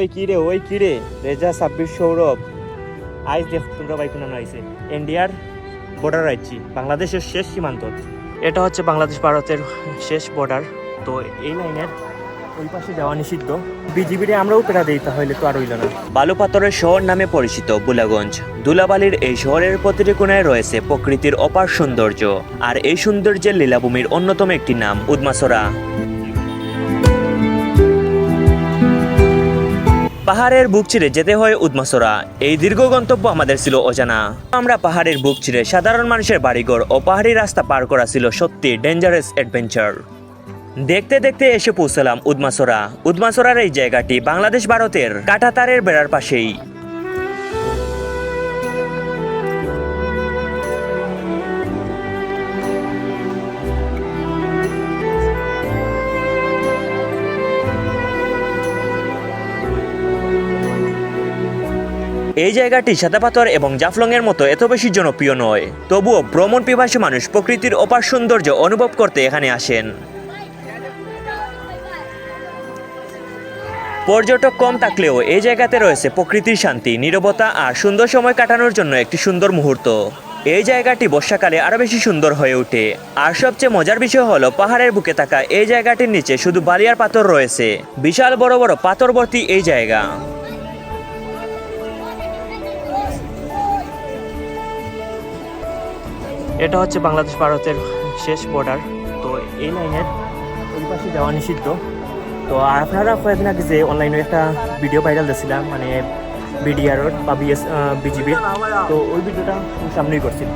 ওই কিরে রেজা সাব্বির সৌরভ আইস দেখ তোমরা বাইক না আইছে ইন্ডিয়ার বর্ডার আইছি বাংলাদেশের শেষ সীমান্ত এটা হচ্ছে বাংলাদেশ ভারতের শেষ বর্ডার। তো এই লাইনের ওই পাশে যাওয়া নিষিদ্ধ। বিজিবিরে আমরাও পেরা দিই তাহলে তো আর হইল না। বালুপাথরের শহর নামে পরিচিত বুলাগঞ্জ ধুলাবালির এই শহরের প্রতিটি কোণায় রয়েছে প্রকৃতির অপার সৌন্দর্য, আর এই সৌন্দর্যের লীলাভূমির অন্যতম একটি নাম উদমাছড়া। পাহাড়ের বুক চিরে যেতে হয় উদমাছড়া। এই দীর্ঘ গন্তব্য আমাদের ছিল অজানা। আমরা পাহাড়ের বুক চিরে সাধারণ মানুষের বাড়িঘর ও পাহাড়ি রাস্তা পার করা ছিল সত্যি ডেঞ্জারাস অ্যাডভেঞ্চার। দেখতে দেখতে এসে পৌঁছলাম উদমাছড়া। উদমাছড়ার এই জায়গাটি বাংলাদেশ ভারতের কাঁটাতারের বেড়ার পাশেই। এই জায়গাটি সাদাপাথর এবং জাফলং এর মতো এত বেশি জনপ্রিয় নয়, তবুও ভ্রমণ পিপাসী মানুষ প্রকৃতির অপার সৌন্দর্য অনুভব করতে এখানে আসেন। পর্যটক কম থাকলেও এই জায়গাতে রয়েছে প্রকৃতির শান্তি, নীরবতা আর সুন্দর সময় কাটানোর জন্য একটি সুন্দর মুহূর্ত। এই জায়গাটি বর্ষাকালে আরো বেশি সুন্দর হয়ে ওঠে। আর সবচেয়ে মজার বিষয় হলো পাহাড়ের বুকে থাকা এই জায়গাটির নিচে শুধু বালি আর পাথর রয়েছে। বিশাল বড় বড় পাথর ভর্তি এই জায়গা। এটা হচ্ছে বাংলাদেশ ভারতের শেষ বর্ডার। তো এই লাইনের ওই পাশে যাওয়া নিষিদ্ধ। তো আপনারা কয়েকদিন আগে যে অনলাইনে একটা ভিডিও ভাইরাল দিয়েছিলাম, মানে বিডিআর বা বিজিবির, তো ওই ভিডিওটা সামনেই করছিল।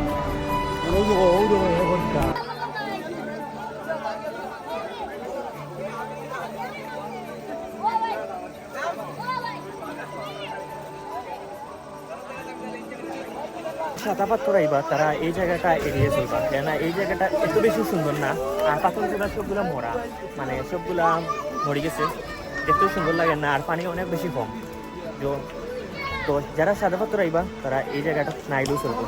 সাদাপাথর আইবা তারা এই জায়গাটা এড়িয়ে চলবা, কেননা এই জায়গাটা এত বেশি সুন্দর না। আর পাথরগুলা সবগুলা মরা, মানে সবগুলা মরে গেছে, দেখতেও সুন্দর লাগে না, আর পানি অনেক বেশি কম। তো যারা সাদাপাথর আইবা তারা এই জায়গাটা না আইলেও চলবে।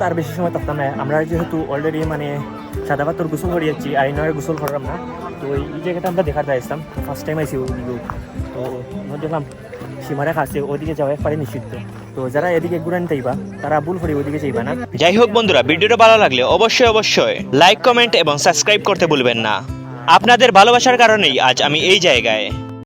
তার বেশি সময় থাকতাম না, আমরা যেহেতু অলরেডি মানে সাদাপাথর গোসল করিয়েছি আর এই নয় গোসল করলাম না। তো এই জায়গাটা আমরা দেখার চাইছিলাম, ফার্স্ট টাইম আইসি ওইদিকেও। তো দেখলাম সীমারেখা আছে, ওইদিকে যাওয়া একবারে নিষিদ্ধ। তো যারা এদিকে ঘুরান চাইবা তারা ভুল করে ওইদিকে যাইবা না। যাই হোক বন্ধুরা, ভিডিওটা ভালো লাগলে অবশ্যই লাইক, কমেন্ট এবং সাবস্ক্রাইব করতে ভুলবেন না। আপনাদের ভালোবাসার কারণেই আজ আমি এই জায়গায়।